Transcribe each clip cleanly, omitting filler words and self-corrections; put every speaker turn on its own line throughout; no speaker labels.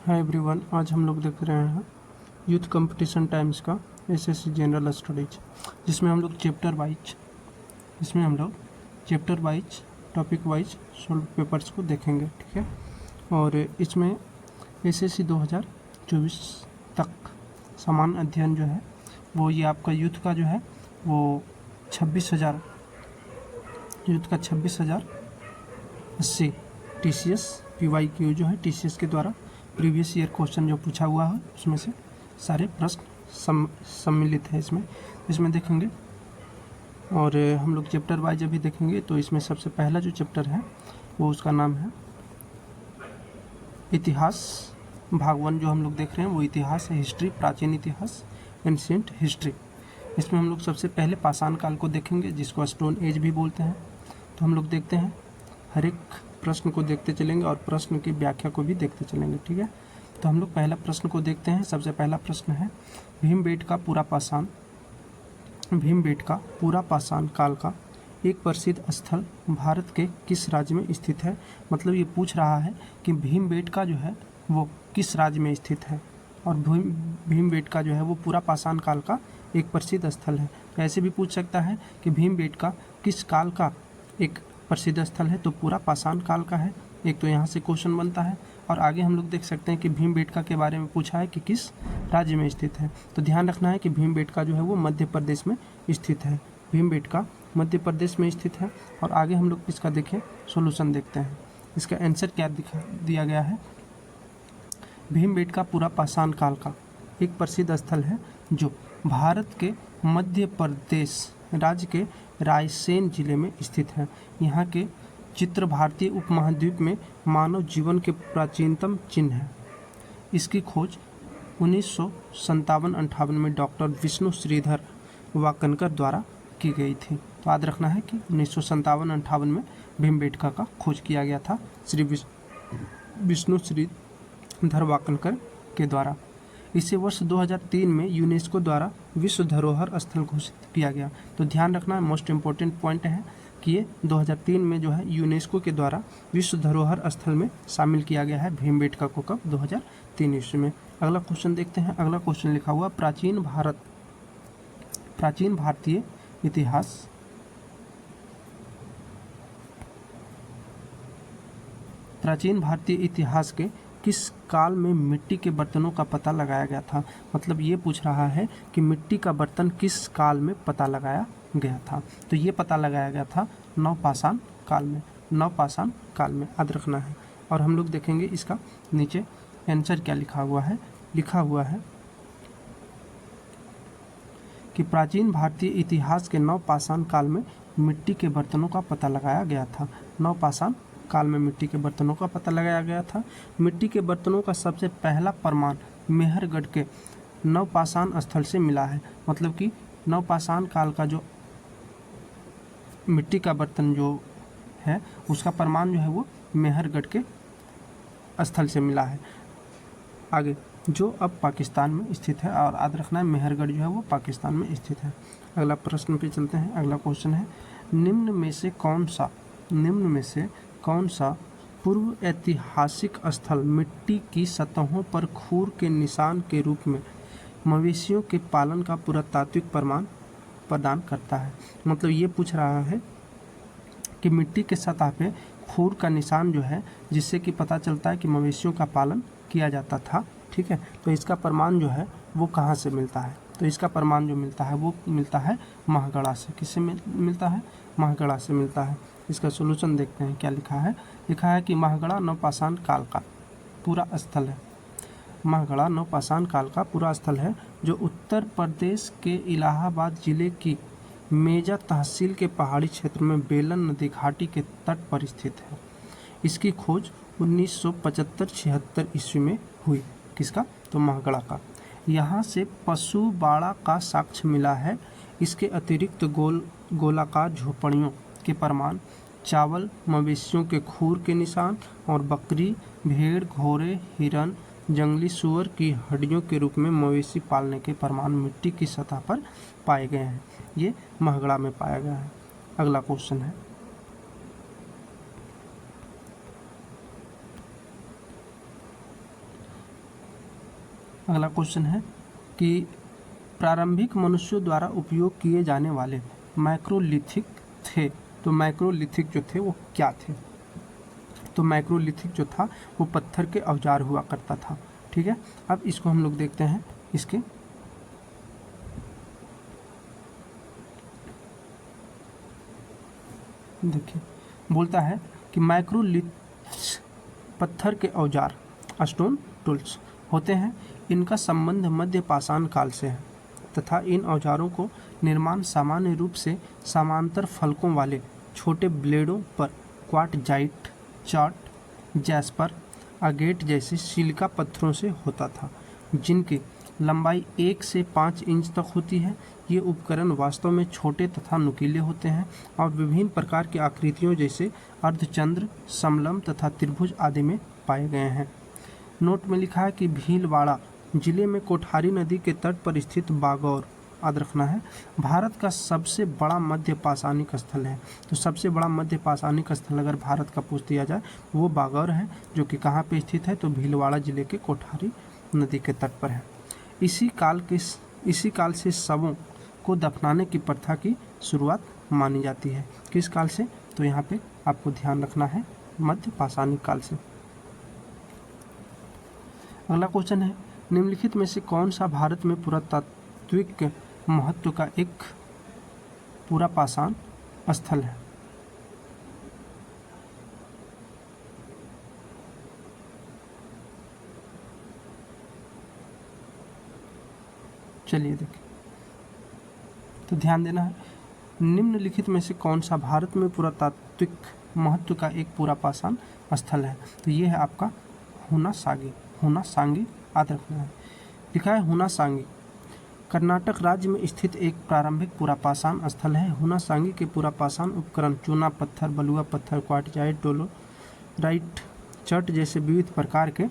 Hi everyone, आज हम लोग देख रहे हैं यूथ कंपटीशन टाइम्स का एसएससी जनरल स्टडीज, जिसमें हम लोग chapter wise topic wise solve papers को देखेंगे। ठीक है, और इसमें एसएससी 2024 तक समान अध्ययन जो है वो ये आपका यूथ का जो है वो 26,000 80 TCS PYQ जो है TCS के द्वारा प्रीवियस ईयर क्वेश्चन जो पूछा हुआ है उसमें से सारे प्रश्न सम्मिलित है इसमें देखेंगे। और हम लोग चैप्टर वाइज अभी देखेंगे। तो इसमें सबसे पहला जो चैप्टर है वो उसका नाम है इतिहास। भाग 1 जो हम लोग देख रहे हैं वो इतिहास है, हिस्ट्री, प्राचीन इतिहास, एंशिएंट हिस्ट्री। इसमें हम लोग सबसे पहले पाषाण काल को देखेंगे, जिसको स्टोन एज भी बोलते हैं। तो हम लोग देखते हैं, हर एक प्रश्न को देखते चलेंगे और प्रश्न की व्याख्या को भी देखते चलेंगे। ठीक है, तो हम लोग पहला प्रश्न को देखते हैं। सबसे पहला प्रश्न है भीमबेटका पूरा पाषाण काल का एक प्रसिद्ध स्थल भारत के किस राज्य में स्थित है। मतलब ये पूछ रहा है कि भीमबेटका जो है वो किस राज्य में स्थित है, और भीमबेटका जो है वो पूरा पाषाण काल का एक प्रसिद्ध स्थल है। ऐसे भी पूछ सकता है कि भीमबेटका किस काल का एक प्रसिद्ध स्थल है, तो पूरा पाषाण काल का है। एक तो यहाँ से क्वेश्चन बनता है, और आगे हम लोग देख सकते हैं कि भीमबेटका के बारे में पूछा है कि किस राज्य में स्थित है। तो ध्यान रखना है कि भीमबेटका जो है वो मध्य प्रदेश में स्थित है। भीमबेटका मध्य प्रदेश में स्थित है। और आगे हम लोग इसका देखें, सॉल्यूशन देखते हैं। इसका आंसर क्या दिया गया है। भीमबेटका पूरा पाषाण काल का एक प्रसिद्ध स्थल है जो भारत के मध्य प्रदेश राज्य के रायसेन जिले में स्थित है। यहाँ के चित्र भारतीय उपमहाद्वीप में मानव जीवन के प्राचीनतम चिन्ह है। इसकी खोज 1957-58 में डॉक्टर विष्णु श्रीधर वाकनकर द्वारा की गई थी। तो याद रखना है कि 1957-58 में भीमबेटका का खोज किया गया था श्री विष्णु श्रीधर वाकनकर के द्वारा। इसे वर्ष 2003 में यूनेस्को द्वारा विश्व धरोहर स्थल घोषित किया गया। तो ध्यान रखना, मोस्ट इम्पोर्टेंट पॉइंट है कि ये 2003 में जो है यूनेस्को के द्वारा विश्व धरोहर स्थल में शामिल किया गया है भीमबेटका को। कब? 2003 ईस्वी में। अगला क्वेश्चन देखते हैं। अगला क्वेश्चन लिखा हुआ प्राचीन भारतीय इतिहास के किस काल में मिट्टी के बर्तनों का पता लगाया गया था। मतलब ये पूछ रहा है कि मिट्टी का बर्तन किस काल में पता लगाया गया था। तो ये पता लगाया गया था नवपाषाण काल में। याद रखना है। और हम लोग देखेंगे इसका नीचे आंसर क्या लिखा हुआ है कि प्राचीन भारतीय इतिहास के नवपाषाण काल में मिट्टी के बर्तनों का पता लगाया गया था। नवपाषाण काल में मिट्टी के बर्तनों का पता लगाया गया था। मिट्टी के बर्तनों का सबसे पहला प्रमाण मेहरगढ़ के नवपाषाण स्थल से मिला है। मतलब कि नवपाषाण काल का जो मिट्टी का बर्तन जो है उसका प्रमाण जो है वो मेहरगढ़ के स्थल से मिला है, आगे जो अब पाकिस्तान में स्थित है। और याद रखना है मेहरगढ़ जो है वो पाकिस्तान में स्थित है। अगला प्रश्न पे चलते हैं। अगला क्वेश्चन है निम्न में से कौन सा पूर्व ऐतिहासिक स्थल मिट्टी की सतहों पर खूर के निशान के रूप में मवेशियों के पालन का पुरातात्विक प्रमाण प्रदान करता है। मतलब ये पूछ रहा है कि मिट्टी के सतह पे खूर का निशान जो है, जिससे कि पता चलता है कि मवेशियों का पालन किया जाता था। ठीक है, तो इसका प्रमाण जो है वो कहाँ से मिलता है। तो इसका प्रमाण जो मिलता है वो मिलता है महगढ़ा से। किससे मिलता है? महगढ़ा से मिलता है। इसका सॉल्यूशन देखते हैं क्या लिखा है। लिखा है कि महगढ़ा नवपाषाण काल का पूरा स्थल है। महगढ़ा नवपाषाण काल का पूरा स्थल है जो उत्तर प्रदेश के इलाहाबाद जिले की मेजा तहसील के पहाड़ी क्षेत्र में बेलन नदी घाटी के तट पर स्थित है। इसकी खोज 1975-76 ईस्वी में हुई। किसका? तो महगढ़ा का। यहाँ से पशु बाड़ा का साक्ष्य मिला है। इसके अतिरिक्त गोलाकार झोपड़ियों के प्रमाण, चावल, मवेशियों के खूर के निशान और बकरी, भेड़, घोड़े, हिरन, जंगली सूअर की हड्डियों के रूप में मवेशी पालने के प्रमाण मिट्टी की सतह पर पाए गए हैं। ये महगढ़ा में पाया गया है। अगला क्वेश्चन है अगला क्वेश्चन है कि प्रारंभिक मनुष्यों द्वारा उपयोग किए जाने वाले माइक्रोलिथिक थे, तो माइक्रोलिथिक जो थे वो क्या थे? तो माइक्रोलिथिक जो था वो पत्थर के औजार हुआ करता था। ठीक है, अब इसको हम लोग देखते हैं। इसके देखिए, बोलता है कि माइक्रोलिथ्स पत्थर के औजार स्टोन टूल्स होते हैं। इनका संबंध मध्य पाषाण काल से है तथा इन औजारों को निर्माण सामान्य रूप से समांतर फलकों वाले छोटे ब्लेडों पर क्वार्टजाइट, चार्ट, जैस्पर, अगेट जैसे सिलिका पत्थरों से होता था, जिनकी लंबाई 1 से 5 इंच तक होती है। ये उपकरण वास्तव में छोटे तथा नुकीले होते हैं और विभिन्न प्रकार की आकृतियों जैसे अर्धचंद्र, समलंब तथा त्रिभुज आदि में पाए गए हैं। नोट में लिखा है कि भीलवाड़ा जिले में कोठारी नदी के तट पर स्थित बागौर, याद रखना है, भारत का सबसे बड़ा मध्य पाषाणिक स्थल है। तो सबसे बड़ा मध्य पाषाणिक स्थल अगर भारत का पूछ दिया जाए वो बागौर है, जो कि कहाँ पे स्थित है? तो भीलवाड़ा जिले के कोठारी नदी के तट पर है। इसी काल से शवों को दफनाने की प्रथा की शुरुआत मानी जाती है। किस काल से? तो यहाँ पे आपको ध्यान रखना है, मध्य पाषाणिक काल से। अगला क्वेश्चन है, निम्नलिखित में से कौन सा भारत में पुरातात्विक महत्व का एक पूरा पाषाण स्थल है? चलिए देखिए, तो ध्यान देना है, निम्नलिखित में से कौन सा भारत में पुरातात्विक महत्व का एक पूरा पाषाण स्थल है? तो ये है आपका हुनासांगी, याद रखना है। लिखा है हुनासांगी कर्नाटक राज्य में स्थित एक प्रारंभिक पूरा पाषाण स्थल है। हुनासांगी के पूरा पाषाण उपकरण चूना पत्थर, बलुआ पत्थर, क्वार्टजाइट, डोलोराइट, चट जैसे विविध प्रकार के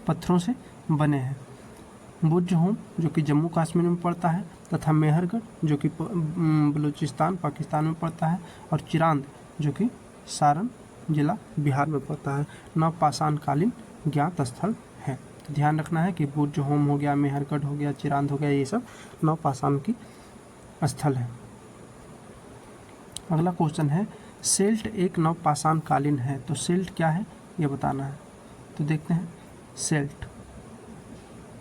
पत्थरों से बने हैं। बुर्जहोम जो कि जम्मू कश्मीर में पड़ता है तथा मेहरगढ़ जो कि बलूचिस्तान पाकिस्तान में पड़ता है और चिरांद जो कि सारण जिला बिहार में पड़ता है, नवपाषाणकालीन ज्ञात स्थल है। तो ध्यान रखना है कि बुर्जहोम हो गया, मेहरगढ़ हो गया, चिरांद हो गया, ये सब नवपाषाण की स्थल है। अगला क्वेश्चन है, सिल्ट एक नवपाषाणकालीन है, तो सिल्ट क्या है ये बताना है। तो देखते हैं, सिल्ट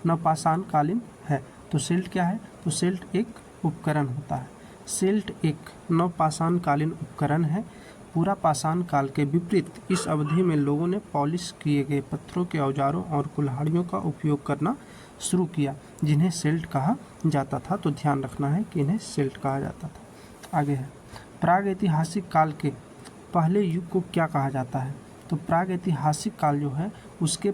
नवपाषाणकालीन है, तो सिल्ट क्या है? तो सिल्ट एक उपकरण होता है। सिल्ट एक नवपाषाणकालीन उपकरण है। पूरा पाषाण काल के विपरीत इस अवधि में लोगों ने पॉलिश किए गए पत्थरों के औजारों और कुल्हाड़ियों का उपयोग करना शुरू किया, जिन्हें सिल्ट कहा जाता था। तो ध्यान रखना है कि इन्हें सिल्ट कहा जाता था। आगे है, प्रागैतिहासिक काल के पहले युग को क्या कहा जाता है? तो प्रागैतिहासिक काल जो है उसके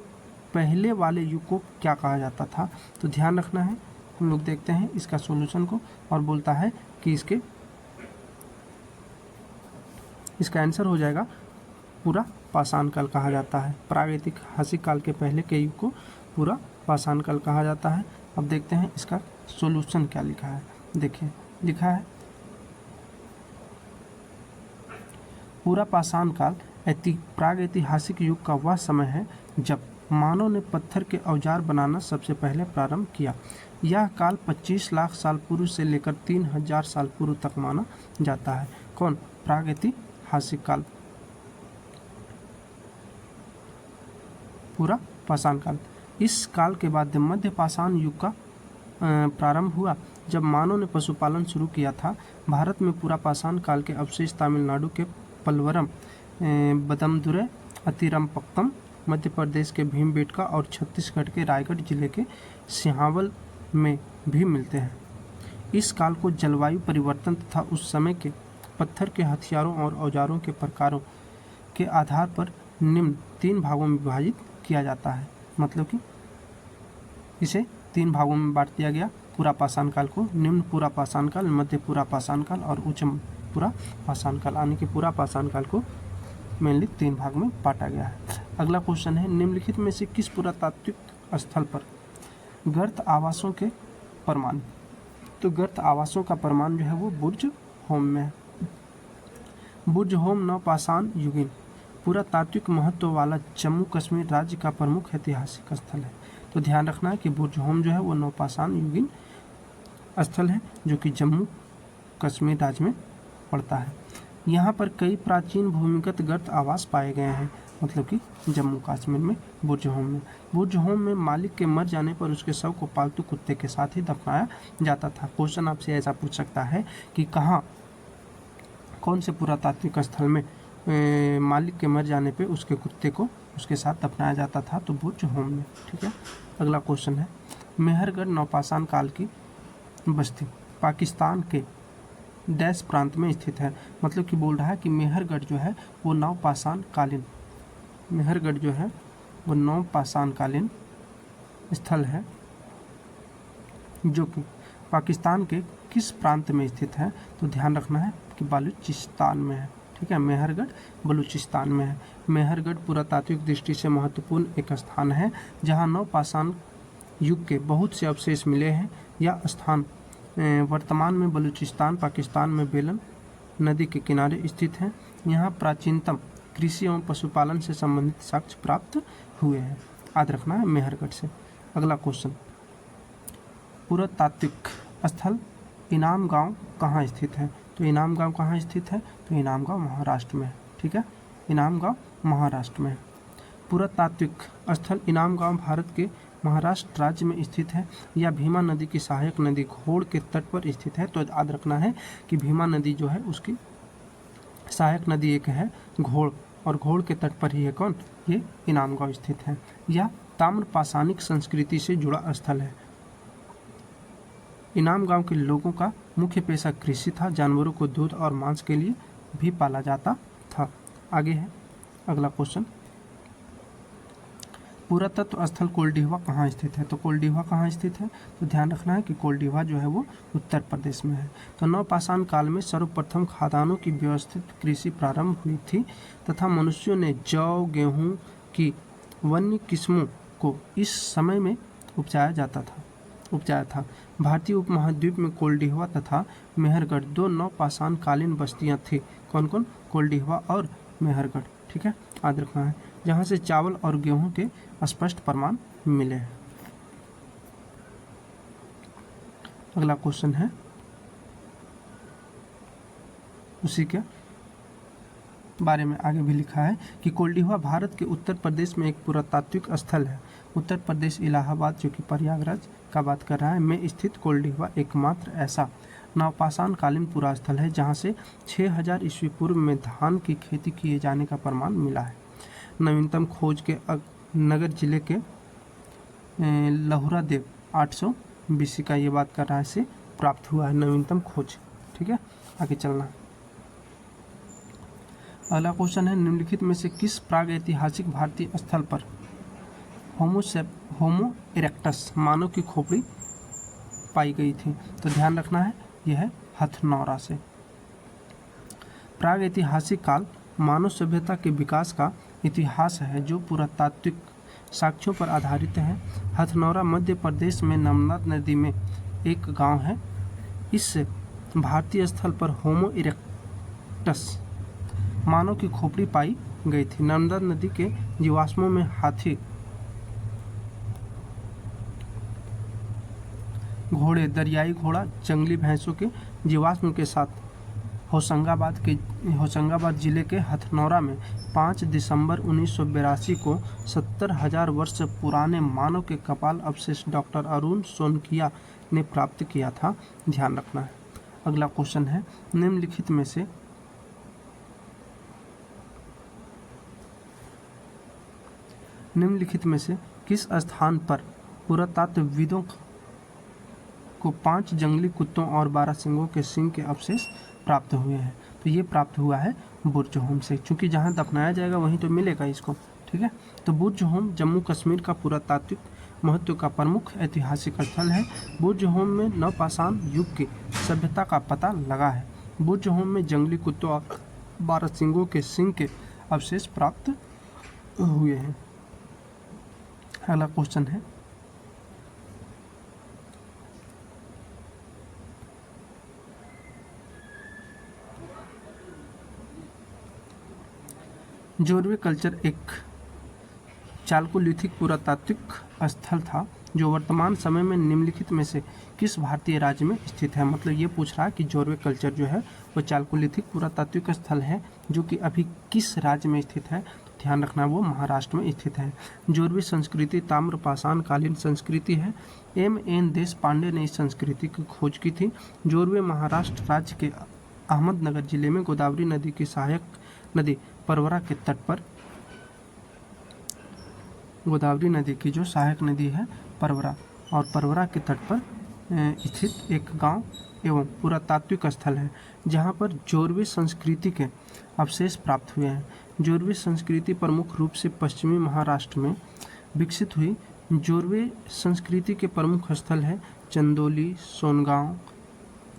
पहले वाले युग को क्या कहा जाता था? तो ध्यान रखना है, हम लोग देखते हैं इसका सॉल्यूशन को, और बोलता है कि इसका आंसर हो जाएगा पूरा पाषाण काल कहा जाता है। प्रागैतिहासिक काल के पहले के युग को पूरा पाषाण काल कहा जाता है। अब देखते हैं इसका सॉल्यूशन क्या लिखा है। देखिए, लिखा है पूरा पाषाण काल प्रागैतिहासिक युग का वह समय है जब मानव ने पत्थर के औजार बनाना सबसे पहले प्रारंभ किया। यह काल 25 लाख साल पूर्व से लेकर 3000 साल पूर्व तक माना जाता है। कौन? प्रागैतिहासिक काल, पूरा पाषाण काल। इस काल के बाद मध्य पाषाण युग का प्रारंभ हुआ जब मानव ने पशुपालन शुरू किया था। भारत में पूरा पाषाण काल के अवशेष तमिलनाडु के पलवरम, बदमदुरै, अतिरमपक्कम, मध्य प्रदेश के भीमबेटका और छत्तीसगढ़ के रायगढ़ जिले के सिंहावल में भी मिलते हैं। इस काल को जलवायु परिवर्तन तथा उस समय के पत्थर के हथियारों और औजारों के प्रकारों के आधार पर निम्न 3 भागों में विभाजित किया जाता है। मतलब कि इसे 3 भागों में बांट दिया गया पूरा पाषाण काल को। निम्न पूरा पाषाण काल, मध्य पूरा पाषाण काल और उच्च पूरा पाषाण काल, यानी कि पूरा पाषाण काल को मेनली 3 भाग में बांटा गया है। अगला क्वेश्चन है, निम्नलिखित में से किस पुरातात्विक स्थल पर गर्त आवासों के प्रमाण? तो गर्त आवासों का प्रमाण जो है वो बुर्ज होम में है। बुर्ज होम नवपाषाण युगीन पुरातात्विक महत्व वाला जम्मू कश्मीर राज्य का प्रमुख ऐतिहासिक स्थल है। तो ध्यान रखना है कि बुर्ज होम जो है वो नवपाषाण युगीन स्थल है जो कि जम्मू कश्मीर राज्य में पड़ता है। यहाँ पर कई प्राचीन भूमिगत गर्त आवास पाए गए हैं, मतलब कि जम्मू कश्मीर में बुर्ज होम में मालिक के मर जाने पर उसके शव को पालतू कुत्ते के साथ ही दफनाया जाता था। क्वेश्चन आपसे ऐसा पूछ सकता है कि कौन से पुरातात्विक स्थल में मालिक के मर जाने पे उसके कुत्ते को उसके साथ दफनाया जाता था, तो बुर्ज होम में। ठीक है, अगला क्वेश्चन है, मेहरगढ़ नवपाषाण काल की बस्ती पाकिस्तान के डैश प्रांत में स्थित है। मतलब कि बोल रहा है कि मेहरगढ़ जो है वो नवपाषाण कालीन स्थल है जो कि पाकिस्तान के किस प्रांत में स्थित है। तो ध्यान रखना है कि बलूचिस्तान में है। ठीक है, मेहरगढ़ बलूचिस्तान में है। मेहरगढ़ पुरातात्विक दृष्टि से महत्वपूर्ण एक स्थान है जहां नवपाषाण युग के बहुत से अवशेष मिले हैं। यह स्थान वर्तमान में बलूचिस्तान पाकिस्तान में बेलन नदी के किनारे स्थित है। यहाँ प्राचीनतम कृषि एवं पशुपालन से संबंधित साक्ष्य प्राप्त हुए हैं। याद रखना है मेहरगढ़ से। अगला क्वेश्चन, पुरातात्विक स्थल इनाम गांव कहाँ स्थित है। तो इनाम गांव कहाँ स्थित है, तो इनाम गांव महाराष्ट्र में है। ठीक है, इनाम गांव महाराष्ट्र में है। पुरातात्विक स्थल इनाम गांव भारत के महाराष्ट्र राज्य में स्थित है। यह भीमा नदी की सहायक नदी घोड़ के तट पर स्थित है। तो याद रखना है कि भीमा नदी जो है उसकी सहायक नदी एक है घोड़, और घोड़ के तट पर ही है कौन, ये इनाम गांव स्थित है। यह ताम्रपाषाणिक संस्कृति से जुड़ा स्थल है। इनाम गांव के लोगों का मुख्य पेशा कृषि था। जानवरों को दूध और मांस के लिए भी पाला जाता था। आगे है अगला क्वेश्चन, पुरातत्व स्थल कोल्डिहवा कहाँ स्थित है। तो कोल्डिहवा कहाँ स्थित है, तो ध्यान रखना है कि कोल्डिहवा जो है वो उत्तर प्रदेश में है। तो नवपाषाण काल में सर्वप्रथम खादानों की व्यवस्थित कृषि प्रारंभ हुई थी तथा मनुष्यों ने जौ गेहूं की वन्य किस्मों को इस समय में उपजाया था। भारतीय उपमहाद्वीप में कोल्डिहवा तथा मेहरगढ़ दो नवपाषाण कालीन बस्तियां थी। कौन कौन, कोल्डिहवा और मेहरगढ़। ठीक है, याद रखना है, जहाँ से चावल और गेहूं के स्पष्ट प्रमाण मिले हैं। अगला क्वेश्चन है उसी के बारे में आगे भी लिखा है कि कोल्डिहवा भारत के उत्तर प्रदेश में एक पुरातात्विक स्थल है। उत्तर प्रदेश इलाहाबाद जो कि प्रयागराज का बात कर रहा है में स्थित कोल्डिहवा एकमात्र ऐसा नवपाषाण कालीन पुरा स्थल है जहाँ से 6000 ईस्वी पूर्व में धान की खेती किए जाने का प्रमाण मिला है। नवीनतम खोज के नगर जिले के लहुरा देव 800 BC का ये बात कर रहा है से प्राप्त हुआ है नवीनतम खोज। ठीक है, आगे चलना। अगला क्वेश्चन है, निम्नलिखित में से किस प्रागैतिहासिक भारतीय स्थल पर होमो इरेक्टस मानव की खोपड़ी पाई गई थी। तो ध्यान रखना है यह है हथनौरा से। प्रागैतिहासिक काल मानव सभ्यता के विकास का इतिहास है जो पुरातात्विक साक्ष्यों पर आधारित है। हथनौरा मध्य प्रदेश में नर्मदा नदी में एक गांव है। इस भारतीय स्थल पर होमो इरेक्टस मानव की खोपड़ी पाई गई थी। नर्मदा नदी के जीवाश्मों में हाथी, घोड़े, दरियाई घोड़ा, जंगली भैंसों के जीवाश्म के साथ होशंगाबाद जिले के हथनौरा में 5 दिसंबर 1982 को 70,000 वर्ष पुराने मानव के कपाल अवशेष डॉक्टर अरुण सोनकिया ने प्राप्त किया था। ध्यान रखना है। अगला क्वेश्चन है, निम्नलिखित में से किस स्थान पर पुरातत्वविदों को 5 जंगली कुत्तों और 12 सिंहों के सींग के अवशेष प्राप्त हुए हैं। तो ये प्राप्त हुआ है बुर्ज होम से, क्योंकि जहाँ दफनाया जाएगा वहीं तो मिलेगा इसको। ठीक है, तो बुर्ज होम जम्मू कश्मीर का पुरातात्विक महत्व का प्रमुख ऐतिहासिक स्थल है। बुर्ज होम में नवपाषाण युग की सभ्यता का पता लगा है। बुर्ज होम में जंगली कुत्तों और 12 सिंहों के सींग के अवशेष प्राप्त हुए हैं। अगला क्वेश्चन है, जोरवे कल्चर एक चालकोलिथिक पुरातात्विक स्थल था जो वर्तमान समय में निम्नलिखित में से किस भारतीय राज्य में स्थित है। मतलब ये पूछ रहा है कि जोरवे कल्चर जो है वो चालकोलिथिक पुरातात्विक स्थल है जो कि अभी किस राज्य में स्थित है। तो ध्यान रखना वो महाराष्ट्र में स्थित है। जोरवे संस्कृति ताम्रपाषाण कालीन संस्कृति है। M.N. देशपांडे ने इस संस्कृति की खोज की थी। जोरवे महाराष्ट्र राज्य के अहमदनगर जिले में गोदावरी नदी की सहायक नदी परवरा के तट पर, गोदावरी नदी की जो सहायक नदी है परवरा, और परवरा के तट पर स्थित एक गांव एवं पुरातात्विक स्थल है जहां पर जोरवे संस्कृति के अवशेष प्राप्त हुए हैं। जोरवे संस्कृति प्रमुख रूप से पश्चिमी महाराष्ट्र में विकसित हुई। जोरवे संस्कृति के प्रमुख स्थल है चंदोली, सोनगांव,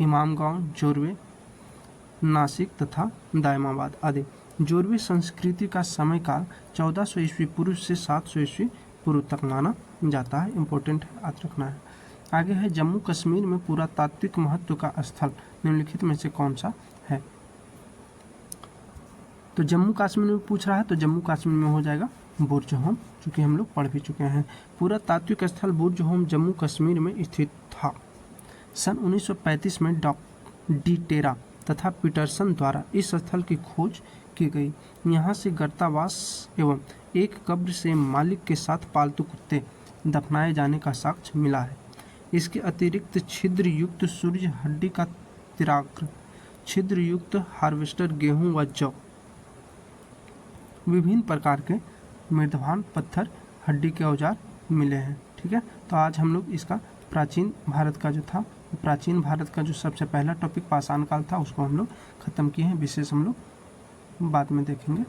इमामगांव, जोरवे, नासिक तथा दायमाबाद आदि। जोरवे संस्कृति का समय काल 1400 ईस्वी पूर्व से 700 ईस्वी पूर्व तक माना जाता है। इम्पोर्टेंट है, याद रखना है। आगे है जम्मू कश्मीर में पुरातात्विक महत्व का स्थल निम्नलिखित में से कौन सा है। तो जम्मू कश्मीर में पूछ रहा है तो जम्मू कश्मीर में हो जाएगा बुर्ज होम, चूँकि हम लोग पढ़ भी चुके हैं। पुरातात्विक स्थल बुर्ज होम जम्मू कश्मीर में स्थित था। सन 1935 में डी टेरा तथा पीटरसन द्वारा इस स्थल की खोज की गई। यहाँ से गर्तावास एवं एक कब्र से मालिक के साथ पालतू कुत्ते दफनाए जाने का साक्ष्य मिला है। इसके अतिरिक्त छिद्र युक्त सूर्य हड्डी का तिराग्र, छिद्र युक्त हार्वेस्टर गेहूं व जौ, विभिन्न प्रकार के मृदभान पत्थर हड्डी के औजार मिले हैं। ठीक है, तो आज हम लोग इसका प्राचीन भारत का जो था, प्राचीन भारत का जो सबसे पहला टॉपिक पाषाण काल था उसको हम लोग खत्म किए हैं। विशेष हम लोग बाद में देखेंगे।